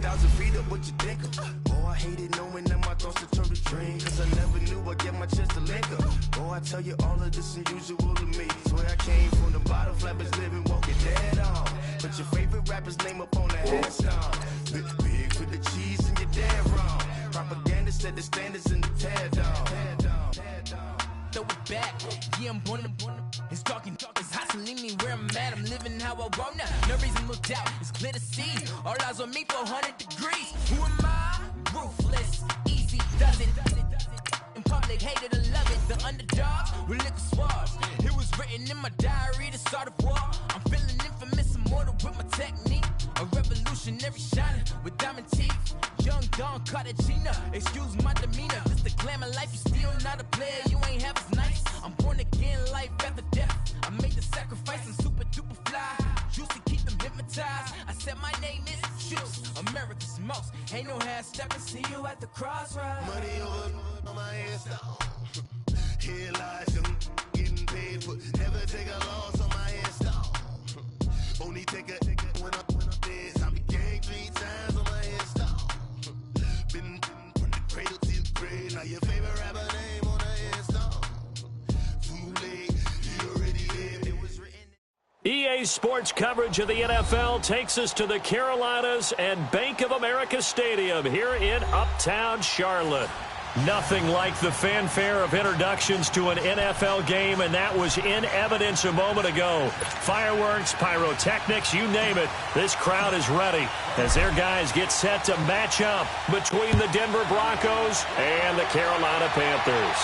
1,000 feet up, what you think of? Oh, I hated knowing that my thoughts would turn to dreams, cause I never knew I'd get my chance to link up. Oh, I tell you all of this unusual to me. Swear I came from the bottom, flappers living, walking dead on. Put your favorite rapper's name up on the headstone. Big for the cheese and you're dead wrong. Propaganda set the standards in the tear down. Throw it back, yeah, I'm born to. It's talking, it's hot, so leave me where I'm at. I'm living how I want now. No reason to doubt, it's clear to see. All eyes on me, 400 degrees. Who am I? Ruthless, easy, does it. In public, hated or love it. The underdogs with liquor swabs. It was written in my diary to start a war. I'm feeling infamous, immortal with my technique. A revolutionary shining with diamond teeth. Young Don Cartagena, excuse my demeanor. This the glamour life, you still not a player, you ain't half as nice. I'm born again, life after death. I made the sacrifice, I'm super duper fly. Juicy, keep them hypnotized. I said my name is Juice, America's most. Ain't no half stepping, see you at the crossroads. Money over on my headstone. Here lies them getting paid for. Never take a loss on my headstone. Only take a when I'm dead. I be gang 3 times on my headstone. Been from the cradle to the grave. Now your favorite rapper name on the headstone. Too late, you already lived. It was written. EA Sports coverage of the NFL takes us to the Carolinas and Bank of America Stadium here in Uptown Charlotte. Nothing like the fanfare of introductions to an NFL game, and that was in evidence a moment ago. Fireworks, pyrotechnics, you name it. This crowd is ready as their guys get set to match up between the Denver Broncos and the Carolina Panthers.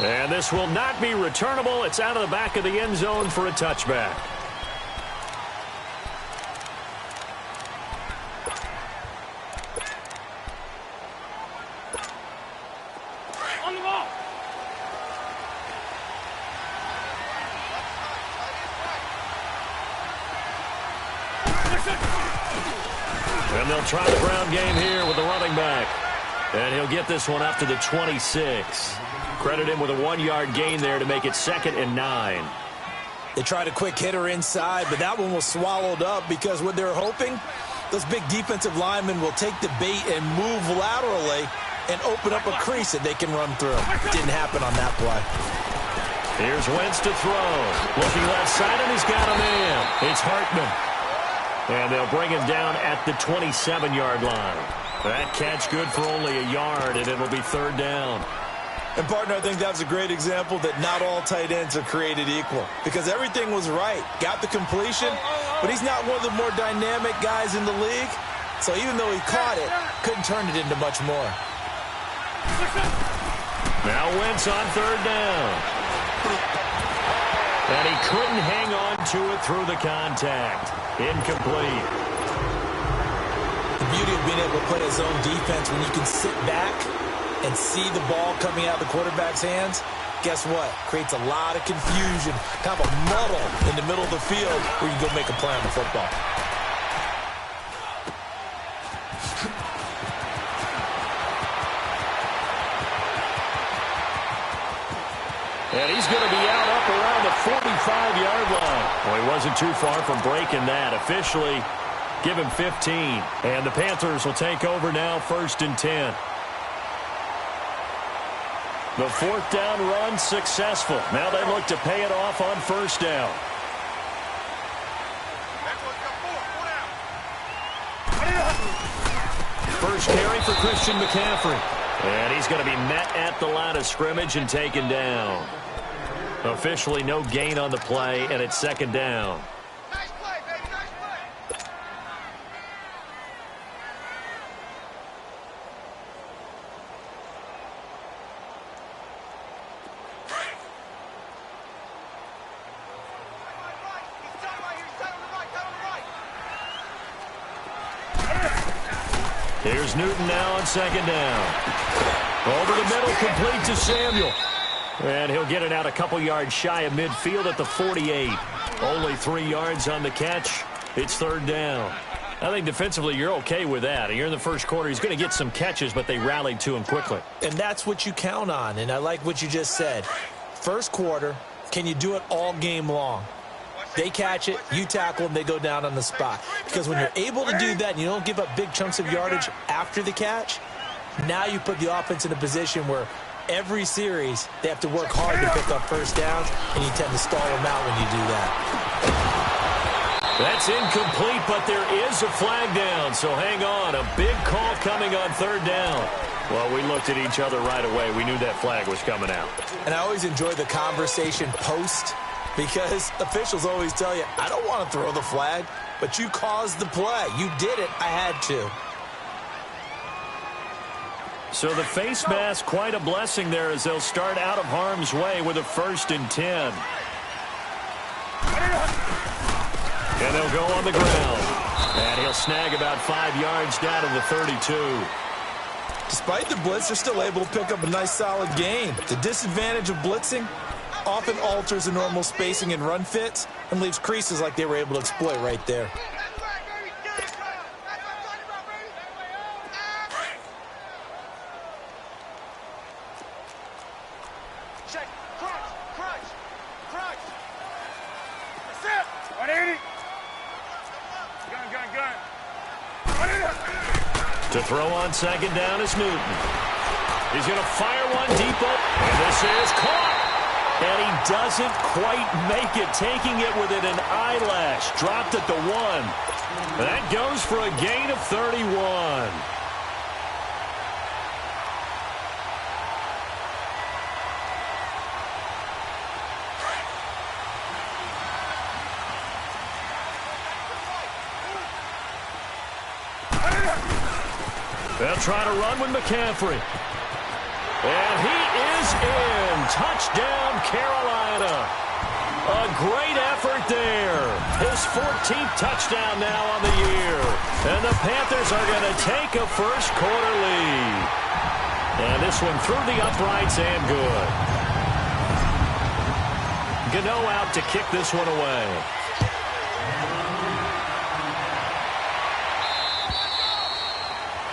And this will not be returnable. It's out of the back of the end zone for a touchback. And they'll try the ground game here with the running back. And he'll get this one up to the 26. Credit him with a 1-yard gain there to make it 2nd and 9. They tried a quick hitter inside, but that one was swallowed up because what they're hoping, those big defensive linemen will take the bait and move laterally and open up a crease that they can run through. Didn't happen on that play. Here's Wentz to throw. Looking left side, and he's got a man. It's Hartman. And they'll bring him down at the 27-yard line. That catch good for only a yard, and it'll be 3rd down. And, partner, I think that was a great example that not all tight ends are created equal because everything was right. Got the completion, but he's not one of the more dynamic guys in the league. So even though he caught it, couldn't turn it into much more. Now Wentz on 3rd down. And he couldn't hang on to it through the contact. Incomplete. The beauty of being able to play his own defense when you can sit back and see the ball coming out of the quarterback's hands, guess what? Creates a lot of confusion, kind of a muddle in the middle of the field where you go make a play on the football. And he's going to be out up around the 45-yard line. Well, he wasn't too far from breaking that. Officially, give him 15. And the Panthers will take over now, 1st and 10. The 4th down run successful. Now they look to pay it off on 1st down. First carry for Christian McCaffrey. And he's going to be met at the line of scrimmage and taken down. Officially no gain on the play, and it's 2nd down. Nice play, baby, nice play. Here's Newton now on 2nd down. Over the middle, complete to Samuel. And he'll get it out a couple yards shy of midfield at the 48. Only 3 yards on the catch. It's 3rd down. I think defensively you're okay with that. You're in the first quarter. He's going to get some catches, but they rallied to him quickly. And that's what you count on, and I like what you just said. First quarter, can you do it all game long? They catch it, you tackle them, they go down on the spot. Because when you're able to do that and you don't give up big chunks of yardage after the catch, now you put the offense in a position where every series they have to work hard to pick up first downs, and you tend to stall them out when you do that. That's incomplete, but there is a flag down, so hang on. A big call coming on third down. Well, we looked at each other right away. We knew that flag was coming out. And I always enjoy the conversation post, because officials always tell you, I don't want to throw the flag, but you caused the play. You did it. I had to. So the face mask, quite a blessing there as they'll start out of harm's way with a 1st and 10. And they'll go on the ground. And he'll snag about 5 yards down to the 32. Despite the blitz, they're still able to pick up a nice solid gain. The disadvantage of blitzing often alters the normal spacing and run fits and leaves creases like they were able to exploit right there. To throw on second down is Newton. He's going to fire one deep up, and this is caught. And he doesn't quite make it, taking it within an eyelash. Dropped at the 1. That goes for a gain of 31. They'll try to run with McCaffrey. And he is in. Touchdown, Carolina. A great effort there. His 14th touchdown now on the year. And the Panthers are going to take a first-quarter lead. And this one through the uprights and good. Gano out to kick this one away.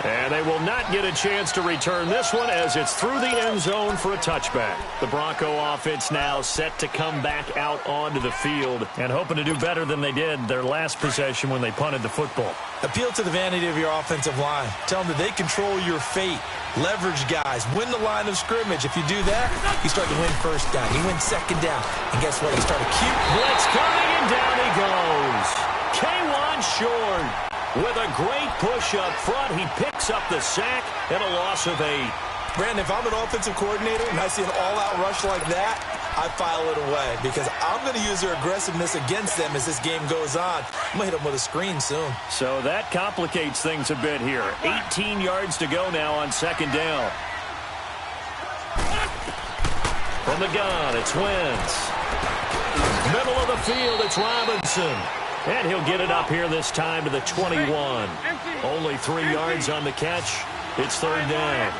And they will not get a chance to return this one as it's through the end zone for a touchback. The Bronco offense now set to come back out onto the field and hoping to do better than they did their last possession when they punted the football. Appeal to the vanity of your offensive line. Tell them that they control your fate. Leverage guys. Win the line of scrimmage. If you do that, you start to win first down. You win second down. And guess what? You start a cute blitz coming, and down he goes. K1 short. With a great push up front, he picks up the sack and a loss of 8. Brandon, if I'm an offensive coordinator and I see an all-out rush like that, I file it away because I'm going to use their aggressiveness against them as this game goes on. I'm going to hit them with a screen soon. So that complicates things a bit here. 18 yards to go now on second down. From the gun, it's Wentz. Middle of the field, it's Robinson. And he'll get it up here this time to the 21. Only 3 yards on the catch. It's third down.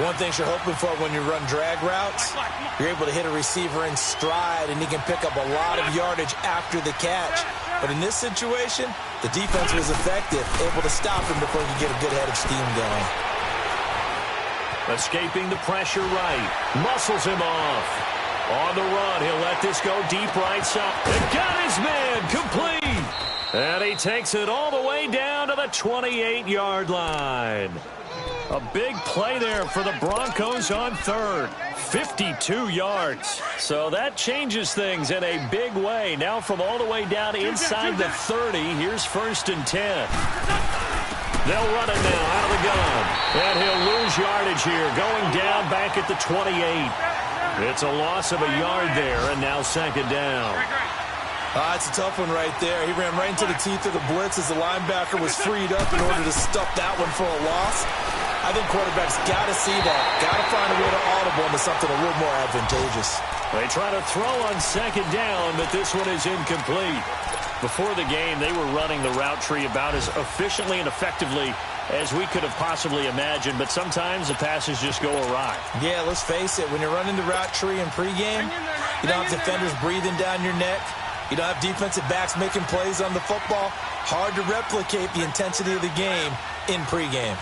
One thing you're hoping for when you run drag routes, you're able to hit a receiver in stride, and he can pick up a lot of yardage after the catch. But in this situation, the defense was effective, able to stop him before he could get a good head of steam going. Escaping the pressure right. Muscles him off. On the run, he'll let this go deep right side. And got his man complete. And he takes it all the way down to the 28-yard line. A big play there for the Broncos on third. 52 yards. So that changes things in a big way. Now from all the way down inside the 30, here's 1st and 10. They'll run it now out of the gun. And he'll lose yardage here, going down back at the 28. It's a loss of a yard there, and now second down. It's a tough one right there. He ran right into the teeth of the blitz as the linebacker was freed up in order to stuff that one for a loss. I think quarterbacks got to see that. Got to find a way to audible into something a little more advantageous. They try to throw on second down, but this one is incomplete. Before the game, they were running the route tree about as efficiently and effectively as we could have possibly imagined, but sometimes the passes just go awry. Yeah, let's face it. When you're running the route tree in pregame, you don't have defenders breathing down your neck. You don't have defensive backs making plays on the football. Hard to replicate the intensity of the game in pregame.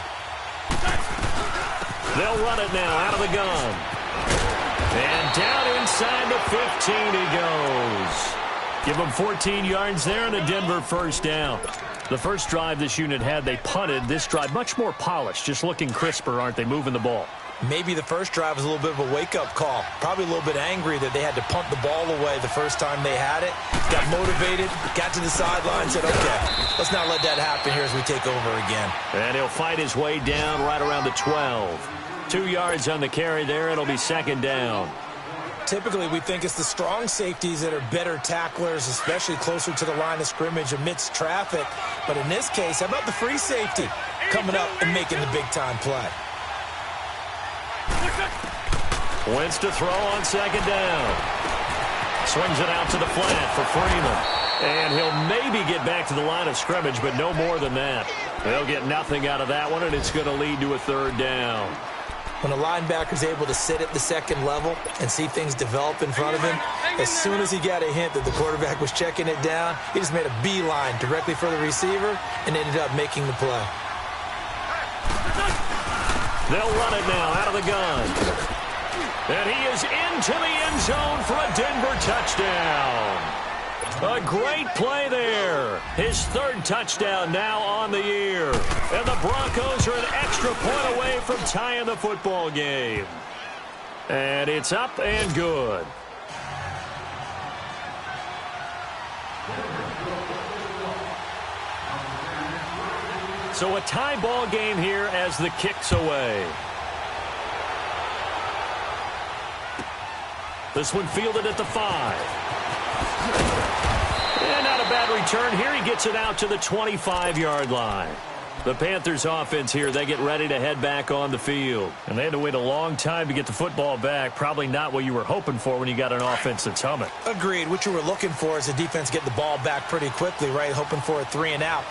They'll run it now out of the gun. And down inside the 15 he goes. Give them 14 yards there and a Denver first down. The first drive this unit had, they punted. This drive, much more polished, just looking crisper, aren't they, moving the ball? Maybe the first drive was a little bit of a wake-up call. Probably a little bit angry that they had to punt the ball away the first time they had it. Got motivated, got to the sideline, said, okay, let's not let that happen here as we take over again. And he'll fight his way down right around the 12. 2 yards on the carry there. It'll be second down. Typically, we think it's the strong safeties that are better tacklers, especially closer to the line of scrimmage amidst traffic. But in this case, how about the free safety coming up and making the big-time play? Wentz to throw on second down. Swings it out to the flat for Freeman. And he'll maybe get back to the line of scrimmage, but no more than that. They'll get nothing out of that one, and it's going to lead to a third down. When a linebacker's able to sit at the second level and see things develop in front of him, as soon as he got a hint that the quarterback was checking it down, he just made a beeline directly for the receiver and ended up making the play. They'll run it now out of the gun. And he is into the end zone for a Denver touchdown. A great play there. His third touchdown now on the year. And the Broncos are an extra point away from tying the football game. And it's up and good. So a tie ball game here as the kick's away. This one fielded at the 5. And not a bad return here. He gets it out to the 25-yard line. The Panthers offense here, they get ready to head back on the field. And they had to wait a long time to get the football back. Probably not what you were hoping for when you got an offense that's humming. Agreed. What you were looking for is the defense get the ball back pretty quickly, right? Hoping for a 3 and out.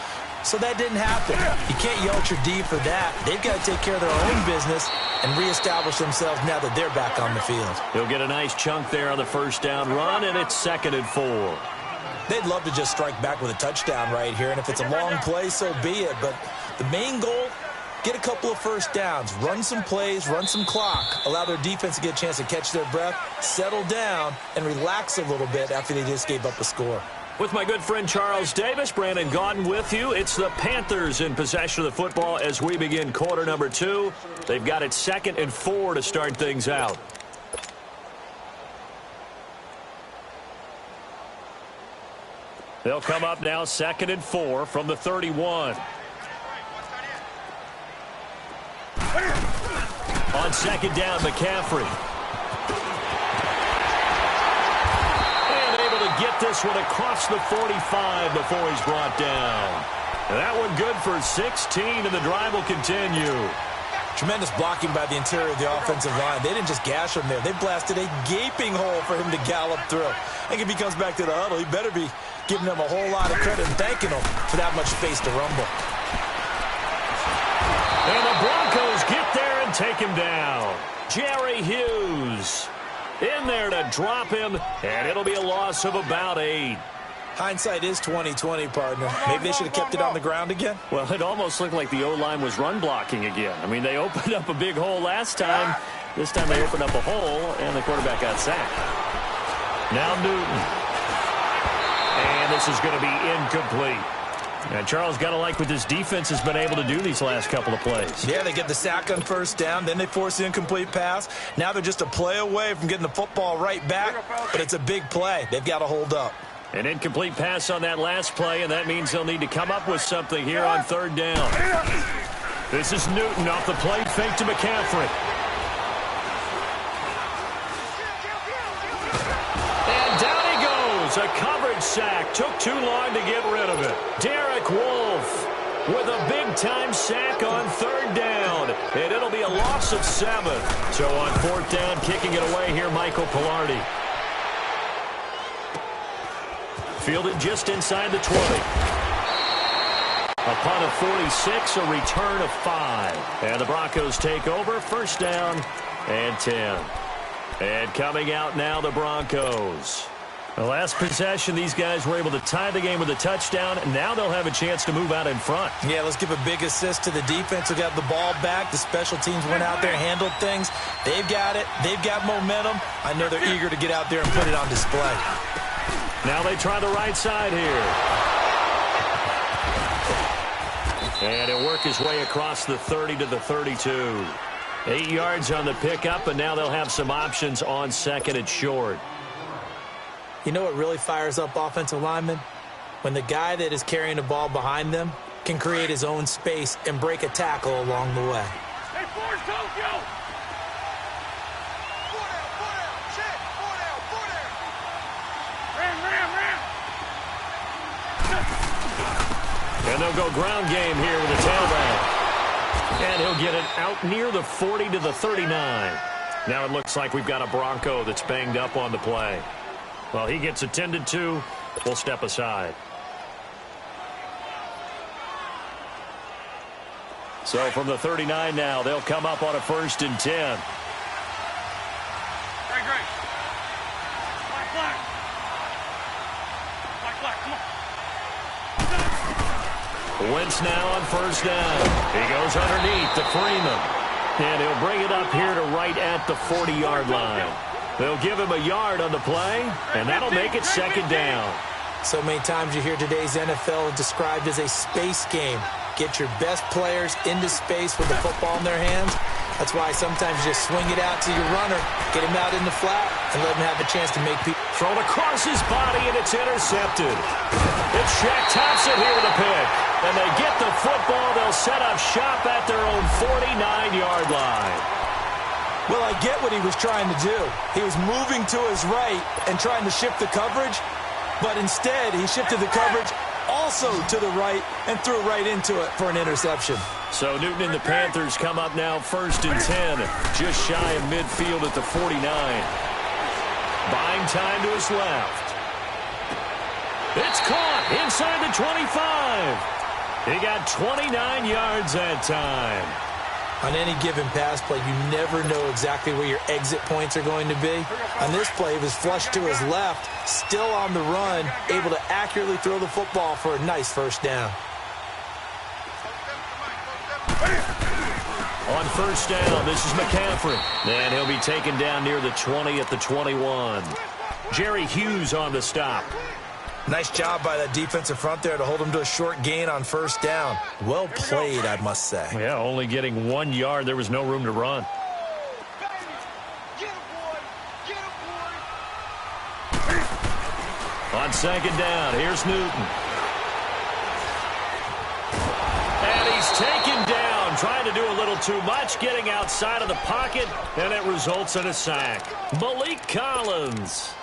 So that didn't happen. You can't yell at your D for that. They've got to take care of their own business and reestablish themselves now that they're back on the field. He'll get a nice chunk there on the first down run, and it's 2nd and 4. They'd love to just strike back with a touchdown right here, and if it's a long play, so be it. But the main goal, get a couple of first downs, run some plays, run some clock, allow their defense to get a chance to catch their breath, settle down, and relax a little bit after they just gave up a score. With my good friend Charles Davis, Brandon Gaudin with you. It's the Panthers in possession of the football as we begin quarter number 2. They've got it 2nd and 4 to start things out. They'll come up now 2nd and 4 from the 31. On second down, McCaffrey. Get this one across the 45 before he's brought down. And that one good for 16, and the drive will continue. Tremendous blocking by the interior of the offensive line. They didn't just gash him there. They blasted a gaping hole for him to gallop through. I think if he comes back to the huddle, he better be giving them a whole lot of credit and thanking them for that much space to rumble. And the Broncos get there and take him down. Jerry Hughes in there to drop him, and it'll be a loss of about 8. Hindsight is 20/20, partner. Maybe they should have kept it on the ground again. Well, it almost looked like the O-line was run blocking again. I mean, they opened up a big hole last time. This time they opened up a hole, and the quarterback got sacked. Now Newton. And this is going to be incomplete. And Charles, got to like what this defense has been able to do these last couple of plays. Yeah, they get the sack on first down, then they force the incomplete pass. Now they're just a play away from getting the football right back, but it's a big play. They've got to hold up. An incomplete pass on that last play, and that means they'll need to come up with something here on third down. This is Newton off the plate, fake to McCaffrey. And down he goes. A coverage sack. Took too long to get rid of it. Derek Wolfe with a big-time sack on third down. And it'll be a loss of 7. So on fourth down, kicking it away here, Michael Pilardi. Fielded just inside the 20. A punt of 46, a return of 5. And the Broncos take over, first down and 10. And coming out now, the Broncos. The last possession, these guys were able to tie the game with a touchdown, and now they'll have a chance to move out in front. Yeah, let's give a big assist to the defense who got the ball back. The special teams went out there, handled things. They've got it. They've got momentum. I know they're eager to get out there and put it on display. Now they try the right side here. And he'll work his way across the 30 to the 32. 8 yards on the pickup, and now they'll have some options on second and short. You know what really fires up offensive linemen? When the guy that is carrying the ball behind them can create his own space and break a tackle along the way. Hey, forward, Tokyo! And they'll go ground game here with a tailback. And he'll get it out near the 40 to the 39. Now it looks like we've got a Bronco that's banged up on the play. Well, he gets attended to. We'll step aside. So from the 39 now, they'll come up on a 1st and 10. Great. Black. Come on. Wentz now on 1st down. He goes underneath to Freeman. And he'll bring it up here to right at the 40-yard line. They'll give him a yard on the play, and that'll make it 2nd down. So many times you hear today's NFL described as a space game. Get your best players into space with the football in their hands. That's why sometimes you just swing it out to your runner, get him out in the flat, and let him have a chance to make people. Thrown across his body, and it's intercepted. It's Shaq Thompson here with a pick. And they get the football. They'll set up shop at their own 49-yard line. Well, I get what he was trying to do. He was moving to his right and trying to shift the coverage, but instead he shifted the coverage also to the right and threw right into it for an interception. So Newton and the Panthers come up now 1st and 10, just shy of midfield at the 49. Buying time to his left. It's caught inside the 25. He got 29 yards that time. On any given pass play, you never know exactly where your exit points are going to be. On this play, he was flushed to his left, still on the run, able to accurately throw the football for a nice 1st down. On 1st down, this is McCaffrey. And he'll be taken down near the 20 at the 21. Jerry Hughes on the stop. Nice job by that defensive front there to hold him to a short gain on 1st down. Well played, I must say. Yeah, only getting 1 yard. There was no room to run. On 2nd down, here's Newton. And he's taken down, trying to do a little too much, getting outside of the pocket, and it results in a sack. Malik Collins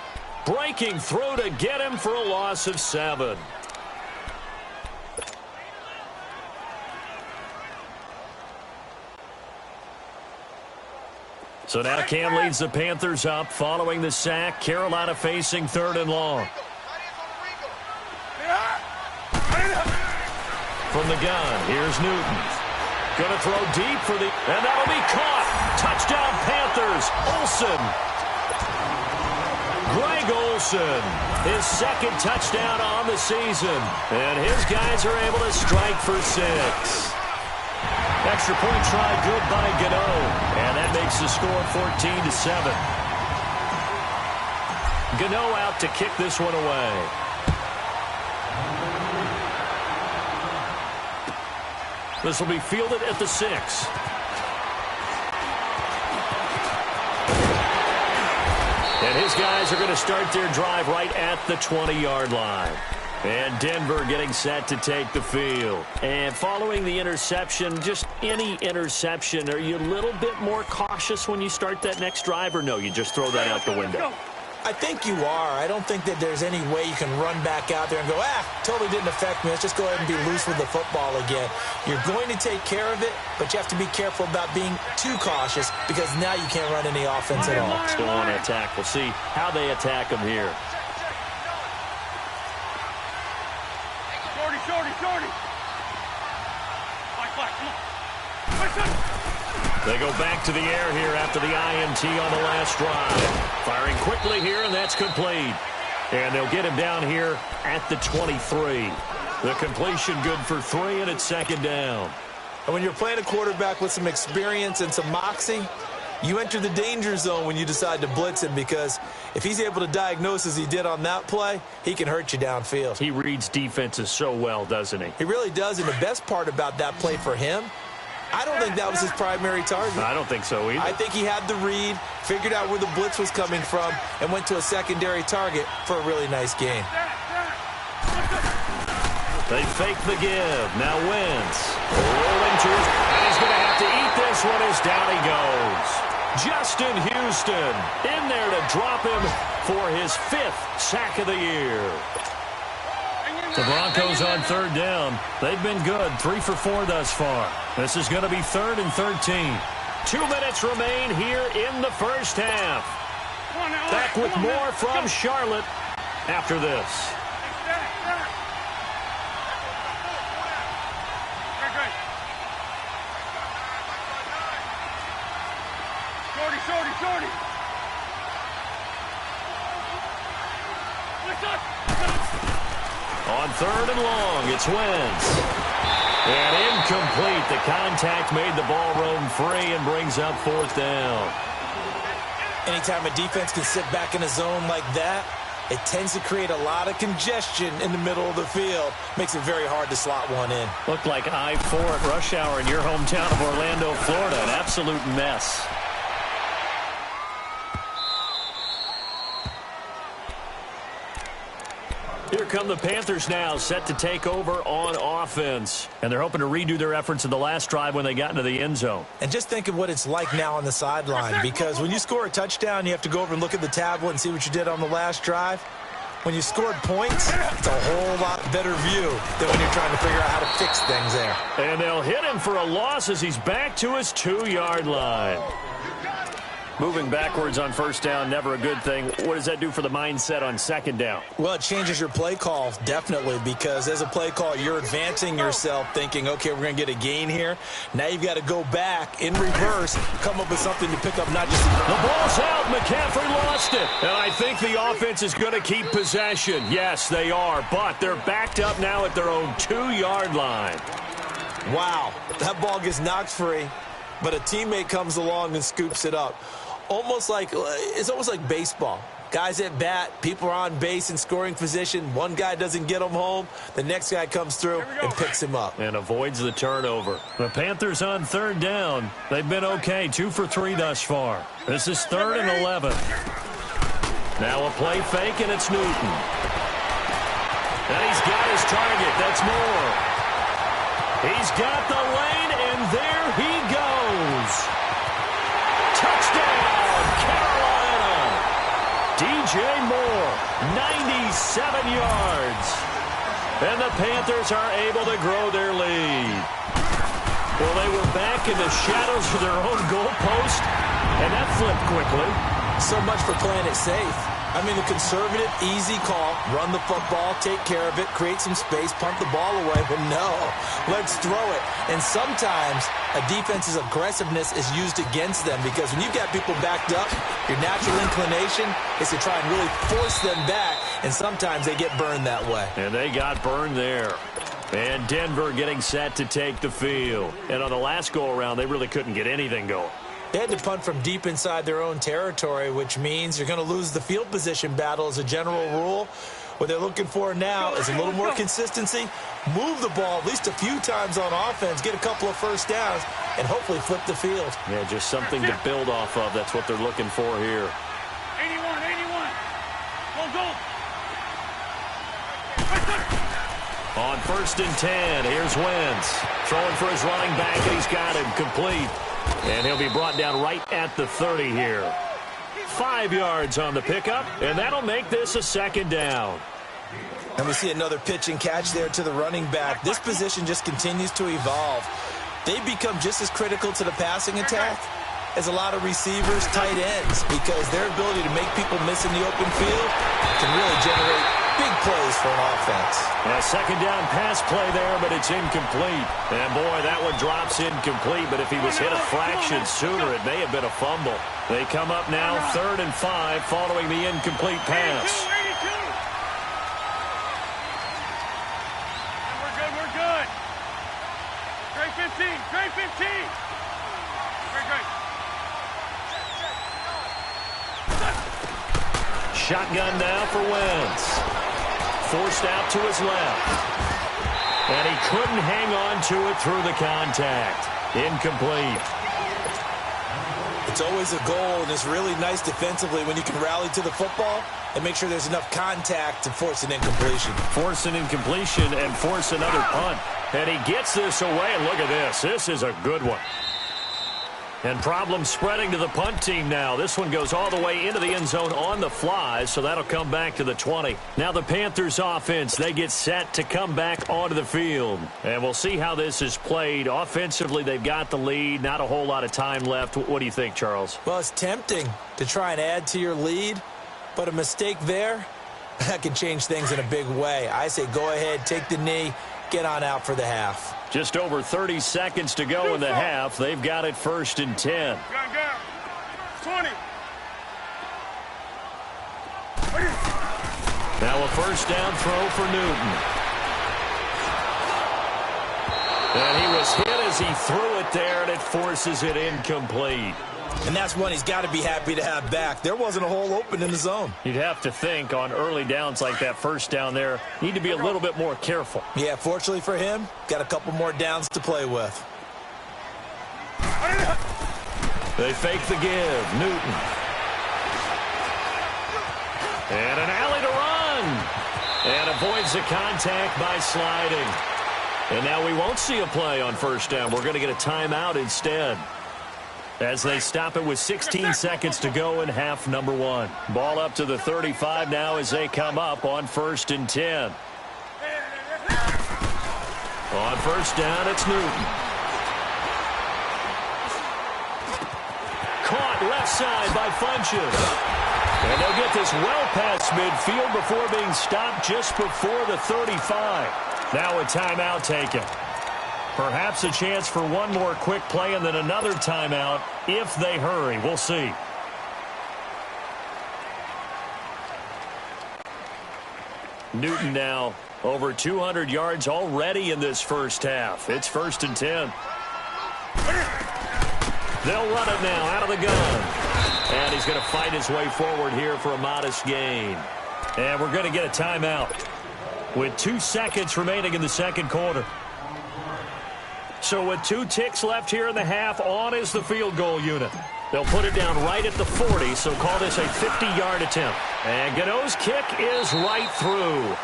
breaking through to get him for a loss of 7. So now Cam leads the Panthers up following the sack. Carolina facing 3rd and long. From the gun, here's Newton. Going to throw deep for the, and that'll be caught. Touchdown Panthers. Olsen. Greg Olsen, his 2nd touchdown on the season. And his guys are able to strike for 6. Extra point try good by Gano. And that makes the score 14-7. Gano out to kick this one away. This will be fielded at the 6. And his guys are going to start their drive right at the 20-yard line. And Denver getting set to take the field. And following the interception, just any interception, are you a little bit more cautious when you start that next drive, or no, you just throw that out the window? I think you are. I don't think that there's any way you can run back out there and go, totally didn't affect me. Let's just go ahead and be loose with the football again. You're going to take care of it, but you have to be careful about being too cautious because now you can't run any offense at all. Still want to attack. We'll see how they attack him here. Shorty. Black, come on. They go back to the air here after the INT on the last drive. Firing quickly here, and that's complete. And they'll get him down here at the 23. The completion good for 3, and it's 2nd down. And when you're playing a quarterback with some experience and some moxie, You enter the danger zone when you decide to blitz him, because if he's able to diagnose as he did on that play, he can hurt you downfield. He reads defenses so well, doesn't he? He really does, and the best part about that play for him, I don't think that was his primary target. I don't think so either. I think he had the read, figured out where the blitz was coming from, and went to a secondary target for a really nice gain. They fake the give. Now Wentz rolling to his... And he's going to have to eat this one as down he goes. Justin Houston in there to drop him for his 5th sack of the year. The Broncos on 3rd down. They've been good. 3 for 4 thus far. This is going to be 3rd and 13. 2 minutes remain here in the first half. Back with more from Charlotte after this. Shorty. On 3rd and long, it's Wentz. And incomplete. The contact made the ball roam free and brings up 4th down. Anytime a defense can sit back in a zone like that, it tends to create a lot of congestion in the middle of the field. Makes it very hard to slot one in. Looked like I-4 at rush hour in your hometown of Orlando, Florida. An absolute mess. Here come the Panthers now, set to take over on offense. And they're hoping to redo their efforts in the last drive when they got into the end zone. And just think of what it's like now on the sideline, because when you score a touchdown, you have to go over and look at the tablet and see what you did on the last drive. When you scored points, it's a whole lot better view than when you're trying to figure out how to fix things there. And they'll hit him for a loss as he's back to his 2-yard line. Moving backwards on 1st down, never a good thing. What does that do for the mindset on 2nd down? Well, it changes your play call, definitely, because as a play call, you're advancing yourself thinking, okay, we're going to get a gain here. Now you've got to go back in reverse, come up with something to pick up, not just... The ball's out. McCaffrey lost it. And I think the offense is going to keep possession. Yes, they are, but they're backed up now at their own 2-yard line. Wow, that ball gets knocked free, but a teammate comes along and scoops it up. It's almost like baseball. Guys at bat, people are on base in scoring position. One guy doesn't get him home. The next guy comes through and picks him up. And avoids the turnover. The Panthers on 3rd down. They've been okay, 2 for 3 thus far. This is 3rd and 11. Now a play fake, and it's Newton. And he's got his target. That's Moore. He's got the lane, and there he goes. Touchdown, Carolina. DJ Moore, 97 yards. And the Panthers are able to grow their lead. Well, they were back in the shadows of their own goalpost, and that flipped quickly. So much for playing it safe. I mean, a conservative, easy call, run the football, take care of it, create some space, punt the ball away, but no, let's throw it. And sometimes a defense's aggressiveness is used against them, because when you've got people backed up, your natural inclination is to try and really force them back, and sometimes they get burned that way. And they got burned there. And Denver getting set to take the field. And on the last go-around, they really couldn't get anything going. They had to punt from deep inside their own territory, which means you're going to lose the field position battle as a general rule. What they're looking for now is a little more consistency, move the ball at least a few times on offense, get a couple of first downs, and hopefully flip the field. Yeah, just something to build off of. That's what they're looking for here. 81. Go. On 1st and 10, here's Wentz. Throwing for his running back, and he's got him complete. And he'll be brought down right at the 30 here. 5 yards on the pickup, and that'll make this a 2nd down. And we see another pitch and catch there to the running back. This position just continues to evolve. They become just as critical to the passing attack as a lot of receivers, tight ends, because their ability to make people miss in the open field can really generate big plays for an offense. A 2nd down pass play there, but it's incomplete. And boy, that one drops incomplete, but if he was hit a fraction sooner, it may have been a fumble. They come up now 3rd and 5 following the incomplete pass. 82. We're good. Trey 15. Great. Shotgun now for Wentz. Forced out to his left. And he couldn't hang on to it through the contact. Incomplete. It's always a goal, and it's really nice defensively when you can rally to the football and make sure there's enough contact to force an incompletion. Force an incompletion and force another punt. And he gets this away, and look at this. This is a good one. And problems spreading to the punt team now. This one goes all the way into the end zone on the fly, so that'll come back to the 20. Now the Panthers offense, they get set to come back onto the field. And we'll see how this is played. Offensively, they've got the lead. Not a whole lot of time left. What do you think, Charles? Well, it's tempting to try and add to your lead, but a mistake there, that can change things in a big way. I say go ahead, take the knee, get on out for the half. Just over 30 seconds to go in the half. They've got it 1st and 10. 20. Now a first down throw for Newton. And he was hit as he threw it there, and it forces it incomplete. And that's one he's got to be happy to have back. There wasn't a hole open in the zone. You'd have to think on early downs like that first down there, need to be a little bit more careful. Yeah, fortunately for him, got a couple more downs to play with. They fake the give. Newton. And an alley to run. And avoids the contact by sliding. And now we won't see a play on first down. We're going to get a timeout instead, as they stop it with 16 seconds to go in half number 1. Ball up to the 35 now as they come up on 1st and 10. On first down, it's Newton. Caught left side by Funches. And they'll get this well past midfield before being stopped just before the 35. Now a timeout taken. Perhaps a chance for one more quick play and then another timeout if they hurry. We'll see. Newton now over 200 yards already in this first half. It's 1st and 10. They'll run it now out of the gun. And he's going to fight his way forward here for a modest gain. And we're going to get a timeout with 2 seconds remaining in the second quarter. So with 2 ticks left here in the half, on is the field goal unit. They'll put it down right at the 40, so call this a 50-yard attempt. And Gano's kick is right through.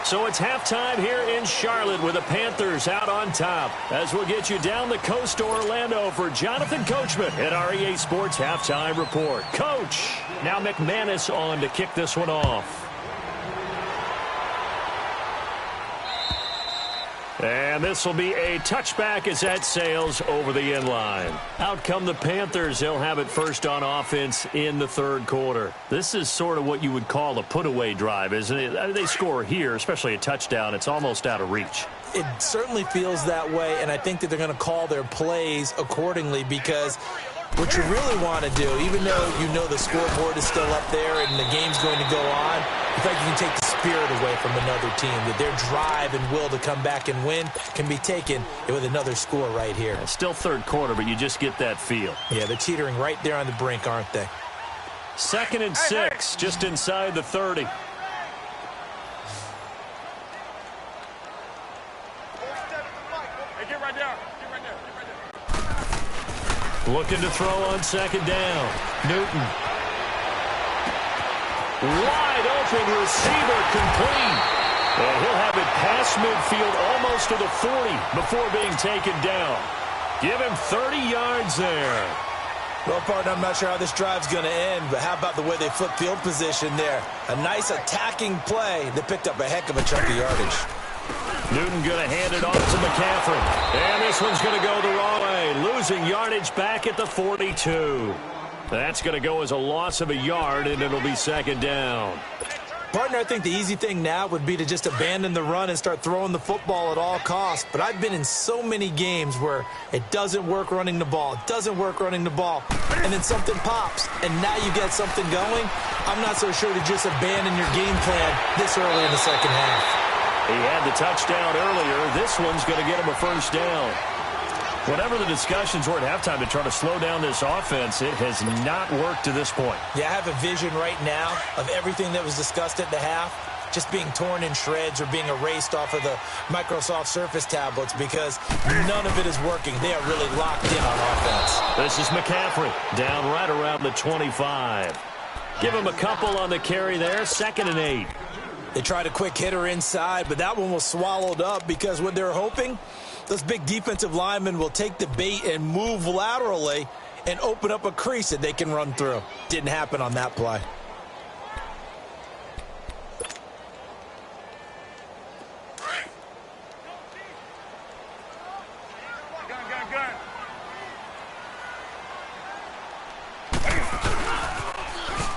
So it's halftime here in Charlotte with the Panthers out on top. As we'll get you down the coast to Orlando for Jonathan Coachman at our EA Sports Halftime Report. Coach, now McManus on to kick this one off. And this will be a touchback as that sails over the end line. Out come the Panthers. They'll have it first on offense in the third quarter. This is sort of what you would call a put-away drive, isn't it? They score here, especially a touchdown. It's almost out of reach. It certainly feels that way, and I think that they're going to call their plays accordingly, because what you really want to do, even though you know the scoreboard is still up there and the game's going to go on, in fact, you can take the spirit away from another team, that their drive and will to come back and win can be taken with another score right here. Yeah, still third quarter, but you just get that feel. Yeah, they're teetering right there on the brink, aren't they? 2nd and 6, just inside the 30. Hey, get right there. Get right there. Get right there. Looking to throw on 2nd down. Newton. Wide open receiver, complete. And he'll have it past midfield almost to the 40 before being taken down. Give him 30 yards there. Well, partner, I'm not sure how this drive's going to end, but how about the way they flip field position there? A nice attacking play. They picked up a heck of a chunk of yardage. Newton going to hand it off to McCaffrey. And this one's going to go the wrong way. Losing yardage back at the 42. That's going to go as a loss of a yard, and it'll be 2nd down. Partner, I think the easy thing now would be to just abandon the run and start throwing the football at all costs. But I've been in so many games where it doesn't work running the ball. It doesn't work running the ball. And then something pops, and now you get something going. I'm not so sure to just abandon your game plan this early in the second half. He had the touchdown earlier. This one's going to get him a first down. Whatever the discussions were at halftime to try to slow down this offense, it has not worked to this point. Yeah, I have a vision right now of everything that was discussed at the half just being torn in shreds or being erased off of the Microsoft Surface tablets because none of it is working. They are really locked in on offense. This is McCaffrey down right around the 25. Give him a couple on the carry there, 2nd and 8. They tried a quick hitter inside, but that one was swallowed up because what they're hoping, those big defensive linemen will take the bait and move laterally and open up a crease that they can run through. Didn't happen on that play.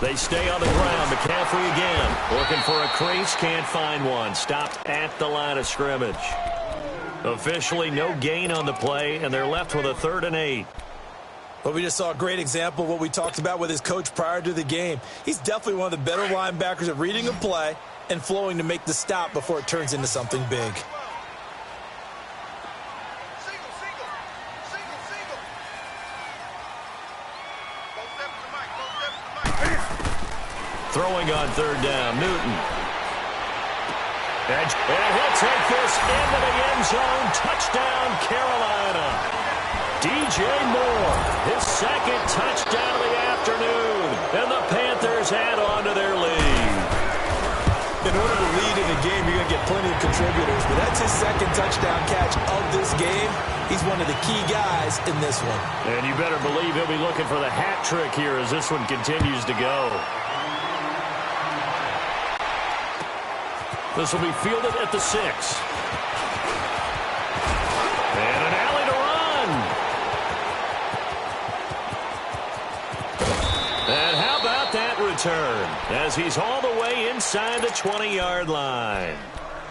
They stay on the ground. McCaffrey again. Looking for a crease. Can't find one. Stopped at the line of scrimmage. Officially no gain on the play, and they're left with a 3rd and 8. Well, we just saw a great example of what we talked about with his coach prior to the game. He's definitely one of the better linebackers at reading a play and flowing to make the stop before it turns into something big. Throwing on 3rd down, Newton. And he'll take this into the end zone. Touchdown, Carolina. DJ Moore, his 2nd touchdown of the afternoon. And the Panthers add on to their lead. In order to lead in a game, you're going to get plenty of contributors. But that's his 2nd touchdown catch of this game. He's one of the key guys in this one. And you better believe he'll be looking for the hat trick here as this one continues to go. This will be fielded at the 6. And an alley to run. And how about that return as he's all the way inside the 20-yard line.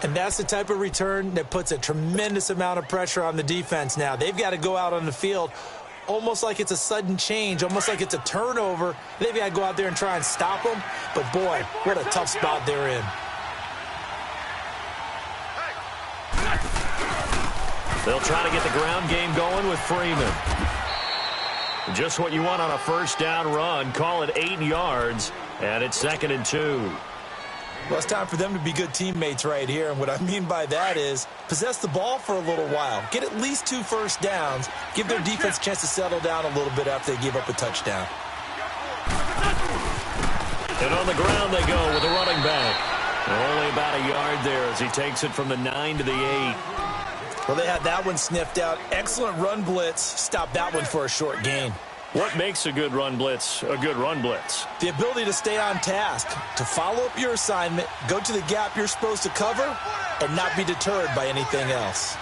And that's the type of return that puts a tremendous amount of pressure on the defense now. They've got to go out on the field almost like it's a sudden change, almost like it's a turnover. They've got to go out there and try and stop them. But, boy, what a tough spot they're in. They'll try to get the ground game going with Freeman. Just what you want on a 1st down run. Call it 8 yards, and it's 2nd and 2. Well, it's time for them to be good teammates right here. And what I mean by that is possess the ball for a little while. Get at least 2 first downs. Give their defense a chance to settle down a little bit after they give up a touchdown. And on the ground they go with a running back. Only about a yard there as he takes it from the 9 to the 8. Well, they had that one sniffed out. Excellent run blitz. Stop that one for a short gain. What makes a good run blitz a good run blitz? The ability to stay on task, to follow up your assignment, go to the gap you're supposed to cover, and not be deterred by anything else.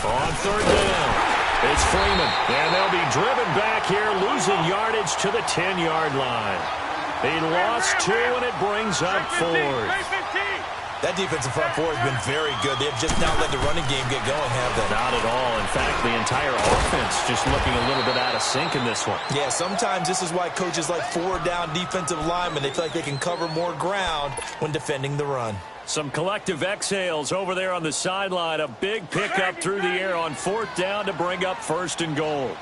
On 3rd down, it's Freeman, and they'll be driven back here, losing yardage to the 10-yard line. He lost 2, and it brings up 4th. That defensive front 4 has been very good. They have just not let the running game get going, have they? Not at all. In fact, the entire offense just looking a little bit out of sync in this one. Yeah, sometimes this is why coaches like 4-down defensive linemen. They feel like they can cover more ground when defending the run. Some collective exhales over there on the sideline. A big pickup through the air on 4th down to bring up 1st and goal.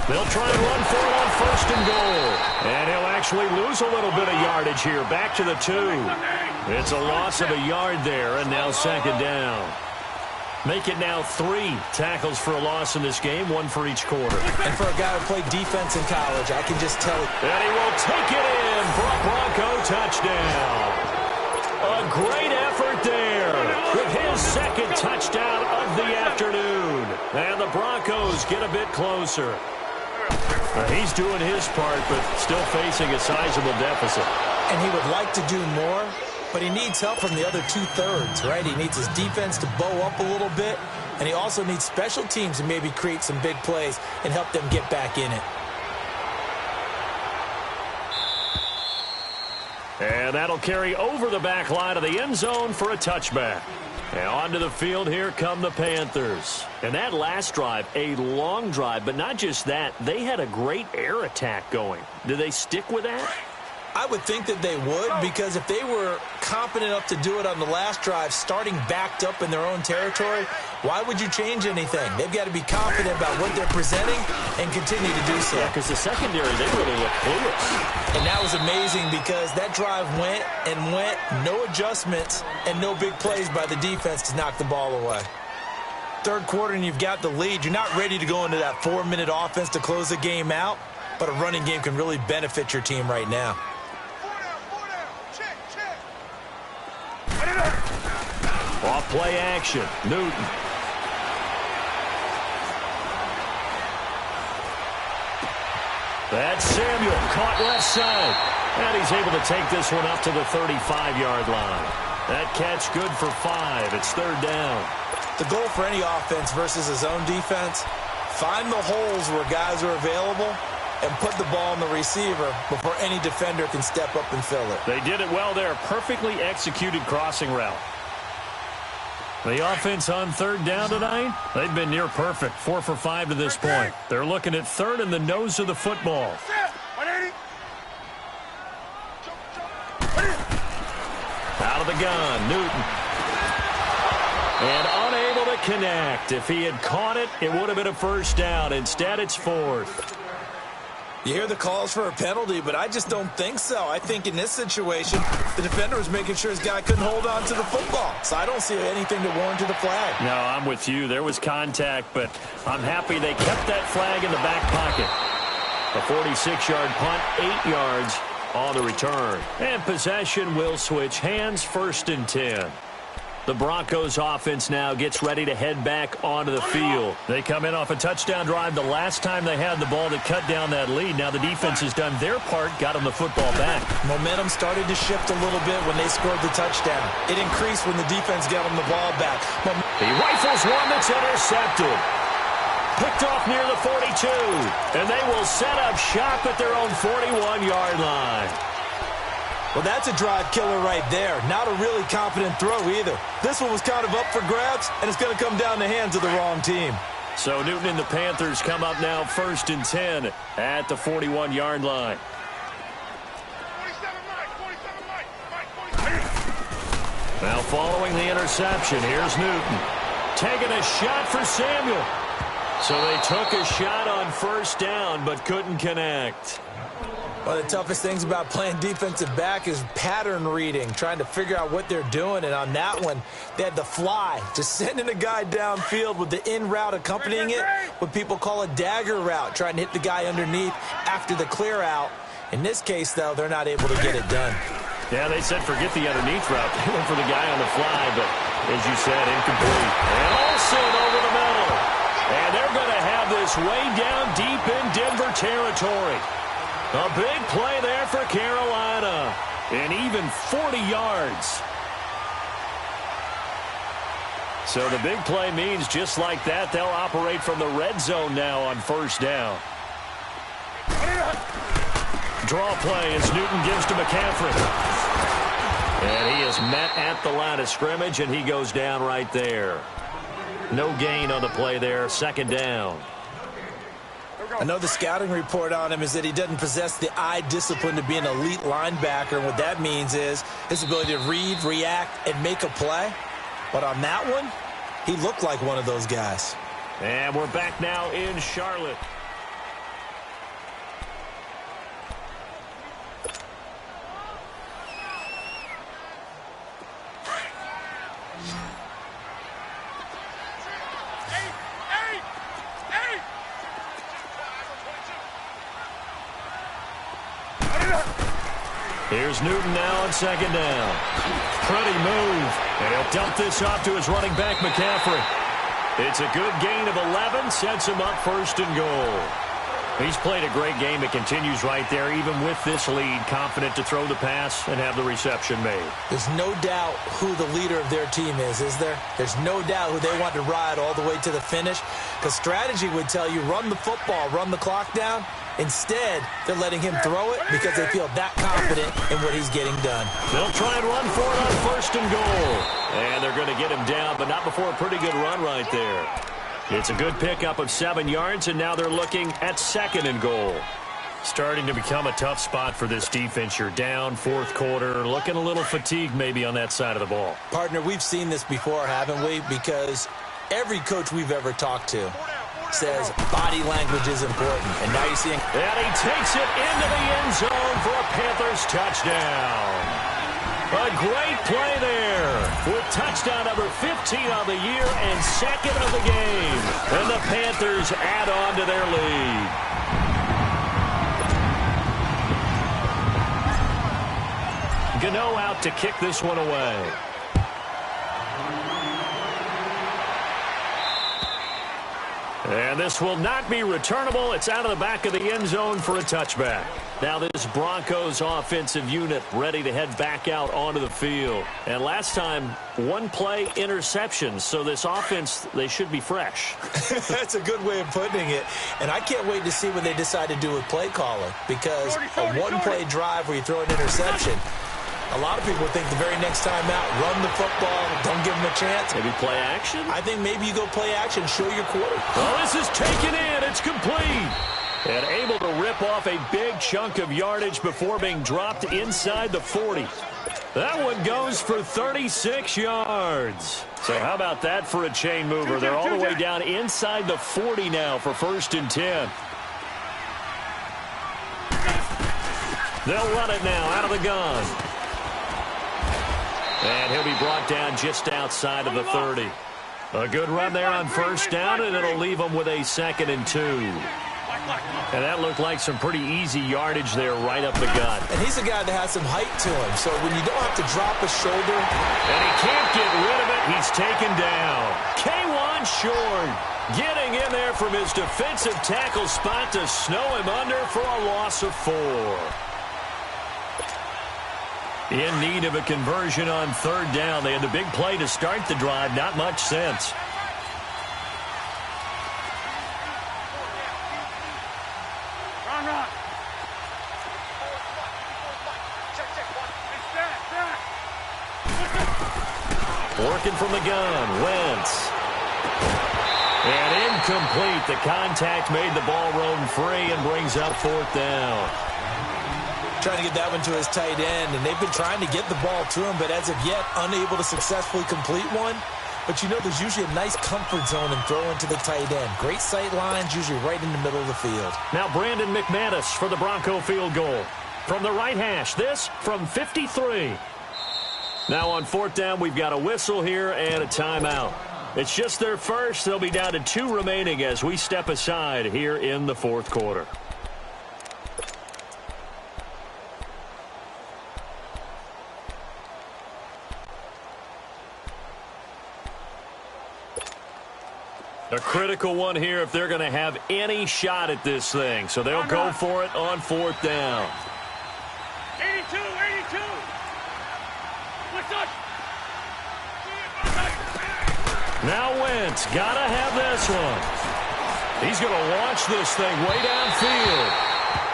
They'll try and run for it on 1st and goal. And he'll actually lose a little bit of yardage here. Back to the 2. It's a loss of a yard there, and now 2nd down. Make it now 3 tackles for a loss in this game, 1 for each quarter. And for a guy who played defense in college, I can just tell it. And he will take it in for a Bronco touchdown. A great effort there with his 2nd touchdown of the afternoon. And the Broncos get a bit closer. He's doing his part, but still facing a sizable deficit. And he would like to do more, but he needs help from the other 2/3, right? He needs his defense to bow up a little bit, and he also needs special teams to maybe create some big plays and help them get back in it. And that'll carry over the back line of the end zone for a touchback. And onto the field, here come the Panthers. And that last drive, a long drive, but not just that. They had a great air attack going. Do they stick with that? I would think that they would, because if they were competent enough to do it on the last drive, starting backed up in their own territory, why would you change anything? They've got to be confident about what they're presenting and continue to do so. Yeah, because the secondary, they really look clueless. And that was amazing because that drive went and went, no adjustments and no big plays by the defense to knock the ball away. Third quarter and you've got the lead. You're not ready to go into that 4-minute offense to close the game out, but a running game can really benefit your team right now. Off play action. Newton. That's Samuel, caught left side. And he's able to take this one up to the 35-yard line. That catch good for 5. It's third down. The goal for any offense versus a zone defense, find the holes where guys are available and put the ball on the receiver before any defender can step up and fill it. They did it well there. Perfectly executed crossing route. The offense on third down tonight, they've been near perfect. 4 for 5 to this point. They're looking at third and the nose of the football. Out of the gun, Newton. And unable to connect. If he had caught it, it would have been a first down. Instead, it's fourth. You hear the calls for a penalty, but I just don't think so. I think in this situation, the defender was making sure his guy couldn't hold on to the football. So I don't see anything to warrant to the flag. No, I'm with you. There was contact, but I'm happy they kept that flag in the back pocket. A 46-yard punt, 8 yards on the return. And possession will switch hands, first and 10. The Broncos offense now gets ready to head back onto the field. They come in off a touchdown drive the last time they had the ball to cut down that lead. Now the defense has done their part, got them the football back. Momentum started to shift a little bit when they scored the touchdown. It increased when the defense got them the ball back. He rifles one that's intercepted. Picked off near the 42. And they will set up shop at their own 41-yard line. Well, that's a drive killer right there. Not a really confident throw either. This one was kind of up for grabs, and it's going to come down the hands of the wrong team. So Newton and the Panthers come up now first and 10 at the 41-yard line. 47 Mike. Now following the interception, here's Newton. Taking a shot for Samuel. So they took a shot on first down, but couldn't connect. One of the toughest things about playing defensive back is pattern reading, trying to figure out what they're doing. And on that one, they had the fly, just sending a guy downfield with the in route accompanying it, what people call a dagger route, trying to hit the guy underneath after the clear out. In this case, though, they're not able to get it done. Yeah, they said forget the underneath route. They went for the guy on the fly, but as you said, incomplete. And Olsen over the middle. And they're going to have this way down deep in Denver territory. A big play there for Carolina. And even 40 yards. So the big play means just like that, they'll operate from the red zone now on first down. Draw play as Newton gives to McCaffrey. And he is met at the line of scrimmage, and he goes down right there. No gain on the play there, second down. I know the scouting report on him is that he doesn't possess the eye discipline to be an elite linebacker. And what that means is his ability to read, react, and make a play. But on that one, he looked like one of those guys. And we're back now in Charlotte. Here's Newton now on second down. Pretty move. And he'll dump this off to his running back, McCaffrey. It's a good gain of 11. Sets him up first and goal. He's played a great game. It continues right there, even with this lead. Confident to throw the pass and have the reception made. There's no doubt who the leader of their team is there? There's no doubt who they want to ride all the way to the finish. Because strategy would tell you, run the football, run the clock down. Instead, they're letting him throw it because they feel that confident in what he's getting done. They'll try and run for it on first and goal. And they're going to get him down, but not before a pretty good run right there. It's a good pickup of 7 yards, and now they're looking at 2nd and goal. Starting to become a tough spot for this defense. You're down, 4th quarter, looking a little fatigued maybe on that side of the ball. Partner, we've seen this before, haven't we? Because every coach we've ever talked to says body language is important. And now you're seeing... And he takes it into the end zone for a Panthers touchdown. A great play there with touchdown number 15 on the year and 2nd of the game. And the Panthers add on to their lead. Gano out to kick this one away. And this will not be returnable. It's out of the back of the end zone for a touchback. Now this Broncos offensive unit ready to head back out onto the field. And last time, 1 play interception. So this offense, they should be fresh. That's a good way of putting it. And I can't wait to see what they decide to do with play calling. Because a 1-play drive where you throw an interception, a lot of people think the very next time out, run the football, don't give them a chance. Maybe play action? I think maybe you go play action, show your quarter. Well, this is taken in. It's complete. And able to rip off a big chunk of yardage before being dropped inside the 40. That one goes for 36 yards. So how about that for a chain mover? They're all the way down inside the 40 now for 1st and 10. They'll run it now out of the gun. And he'll be brought down just outside of the 30. A good run there on 1st down, and it'll leave them with a 2nd and 2. And that looked like some pretty easy yardage there right up the gut. And he's a guy that has some height to him, so when you don't have to drop a shoulder. And he can't get rid of it. He's taken down. K'Wan Short getting in there from his defensive tackle spot to snow him under for a loss of 4. In need of a conversion on 3rd down. They had the big play to start the drive. Not much sense. Run. Working from the gun. Wentz. And incomplete. The contact made the ball roam free and brings up 4th down. Trying to get that one to his tight end, and they've been trying to get the ball to him, but as of yet, unable to successfully complete one. But you know, there's usually a nice comfort zone in throwing to the tight end. Great sight lines, usually right in the middle of the field. Now Brandon McManus for the Bronco field goal. From the right hash, this from 53. Now on 4th down, we've got a whistle here and a timeout. It's just their first. They'll be down to 2 remaining as we step aside here in the 4th quarter. A critical one here if they're going to have any shot at this thing. So they'll go for it on 4th down. 82. Now Wentz, got to have this one. He's going to launch this thing way downfield.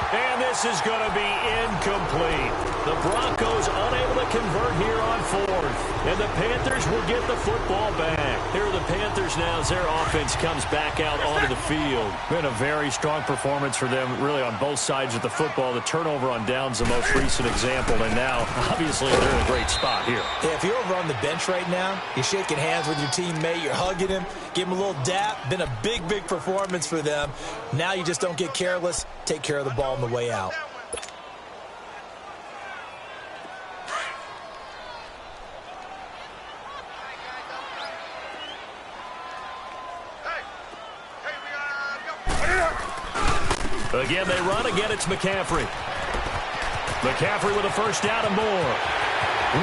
And this is going to be incomplete. The Broncos unable to convert here on 4th. And the Panthers will get the football back. Here are the Panthers now as their offense comes back out onto the field. Been a very strong performance for them, really, on both sides of the football. The turnover on downs, the most recent example. And now, obviously, they're in a great spot here. Yeah, if you're over on the bench right now, you're shaking hands with your teammate, you're hugging him, give him a little dap. Been a big, big performance for them. Now you just don't get careless. Take care of the ball on the way out. Again, they run. Again, it's McCaffrey. McCaffrey with a 1st down and more.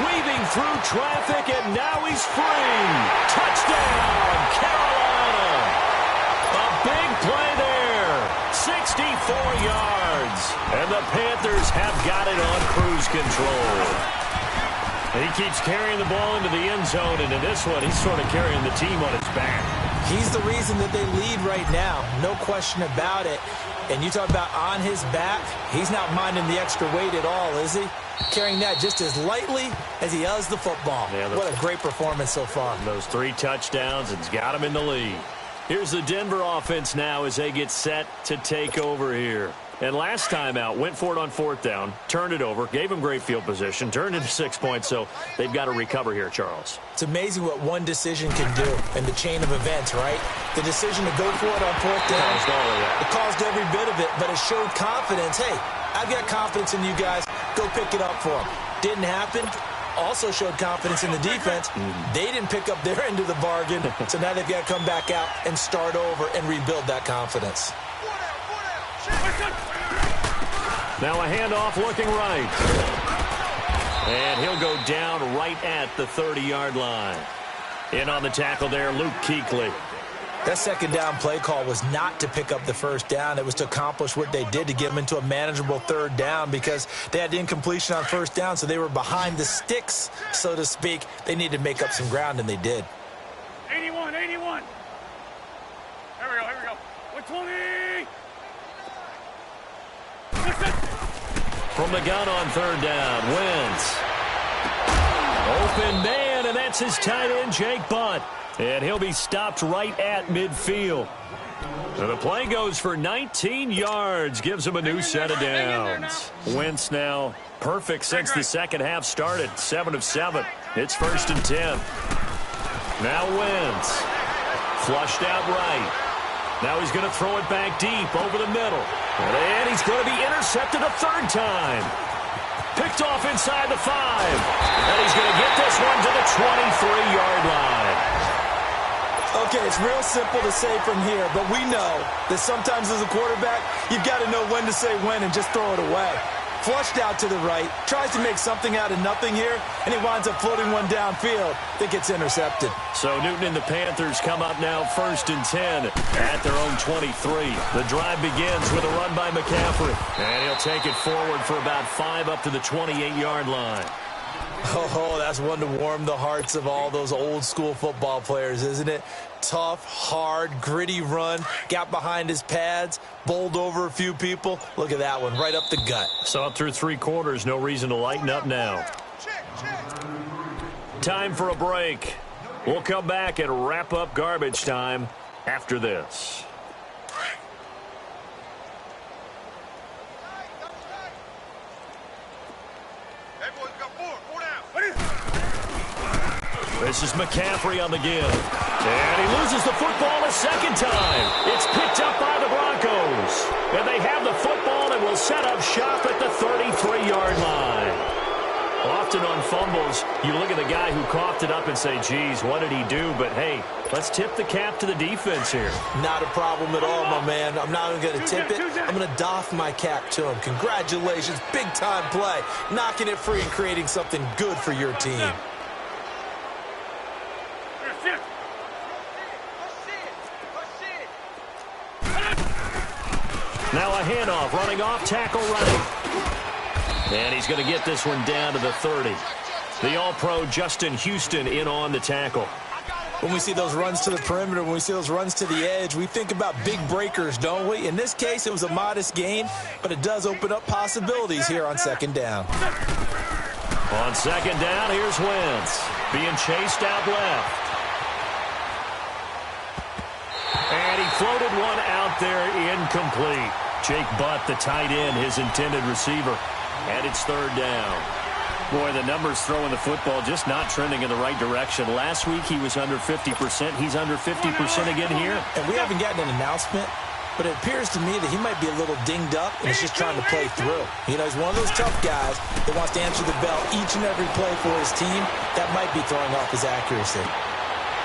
Weaving through traffic, and now he's free. Touchdown, Carolina. A big play there. 64 yards. And the Panthers have got it on cruise control. And he keeps carrying the ball into the end zone, and in this one, he's sort of carrying the team on his back. He's the reason that they lead right now. No question about it. And you talk about on his back, he's not minding the extra weight at all, is he? Carrying that just as lightly as he does the football. Yeah, what a great performance so far. Those 3 touchdowns, it's got him in the lead. Here's the Denver offense now as they get set to take over here. And last time out, went for it on 4th down, turned it over, gave him great field position, turned into 6 points, so they've got to recover here, Charles. It's amazing what one decision can do in the chain of events, right? The decision to go for it on 4th down, it caused every bit of it, but it showed confidence. Hey, I've got confidence in you guys. Go pick it up for them. Didn't happen. Also showed confidence in the defense. They didn't pick up their end of the bargain, so now they've got to come back out and start over and rebuild that confidence. Now a handoff looking right. And he'll go down right at the 30-yard line. In on the tackle there, Luke Kuechly. That second down play call was not to pick up the first down. It was to accomplish what they did to get them into a manageable 3rd down because they had incompletion on 1st down, so they were behind the sticks, so to speak. They needed to make up some ground, and they did. 81. Here we go. 120. From the gun on 3rd down, Wentz. Open man, and that's his tight end, Jake Butt. And he'll be stopped right at midfield. So the play goes for 19 yards, gives him a new set of downs. Wentz now perfect since the second half started, 7 of 7. It's 1st and 10. Now Wentz, flushed out right. Now he's going to throw it back deep over the middle. And he's going to be intercepted a 3rd time. Picked off inside the 5. And he's going to get this one to the 23-yard line. Okay, it's real simple to say from here, but we know that sometimes as a quarterback, you've got to know when to say when and just throw it away. Flushed out to the right, tries to make something out of nothing here, and he winds up floating one downfield that gets intercepted. So Newton and the Panthers come up now 1st and 10 at their own 23. The drive begins with a run by McCaffrey, and he'll take it forward for about 5 up to the 28-yard line. Oh, that's one to warm the hearts of all those old-school football players, isn't it? Tough, hard, gritty run, got behind his pads, bowled over a few people. Look at that one, right up the gut. So up through 3 quarters, no reason to lighten up now. Time for a break. We'll come back and wrap up garbage time after this. This is McCaffrey on the give. And he loses the football a 2nd time. It's picked up by the Broncos. And they have the football and will set up shop at the 33-yard line. Often on fumbles, you look at the guy who coughed it up and say, geez, what did he do? But, hey, let's tip the cap to the defense here. Not a problem at all, my man. I'm not even going to tip it. I'm going to doff my cap to him. Congratulations. Big-time play. Knocking it free and creating something good for your team. Now a handoff, running off, tackle right. And he's going to get this one down to the 30. The All-Pro Justin Houston in on the tackle. When we see those runs to the perimeter, when we see those runs to the edge, we think about big breakers, don't we? In this case, it was a modest gain, but it does open up possibilities here on 2nd down. On 2nd down, here's Wentz being chased out left. And he floated one out there incomplete. Jake Butt, the tight end, his intended receiver. And it's 3rd down. Boy, the numbers throwing the football just not trending in the right direction. Last week he was under 50%. He's under 50% again here. And we haven't gotten an announcement, but it appears to me that he might be a little dinged up and he's just trying to play through. You know, he's one of those tough guys that wants to answer the bell each and every play for his team. That might be throwing off his accuracy.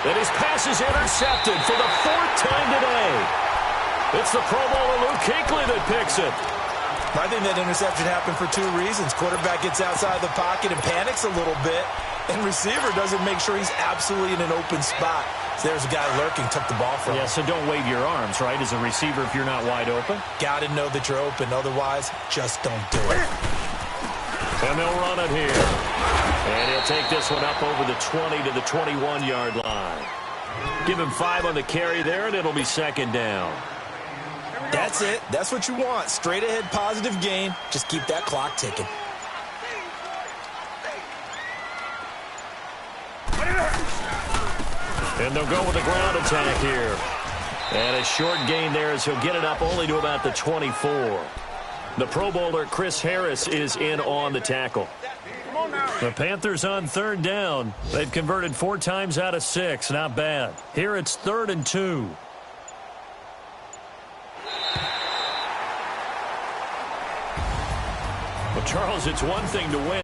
And his pass is intercepted for the 4th time today. It's the Pro Bowler Luke Kuechly that picks it. I think that interception happened for 2 reasons. Quarterback gets outside the pocket and panics a little bit, and receiver doesn't make sure he's absolutely in an open spot. So there's a guy lurking, took the ball from him. Yeah, so don't wave your arms, right, as a receiver if you're not wide open. Got to know that you're open. Otherwise, just don't do it. And they'll run it here. And he'll take this one up over the 20 to the 21-yard line. Give him 5 on the carry there, and it'll be 2nd down. That's it. That's what you want. Straight ahead positive gain. Just keep that clock ticking. And they'll go with the ground attack here. And a short gain there as he'll get it up only to about the 24. The Pro Bowler Chris Harris is in on the tackle. The Panthers on third down. They've converted 4 times out of 6. Not bad. Here it's 3rd and 2. Well, Charles, it's one thing to win.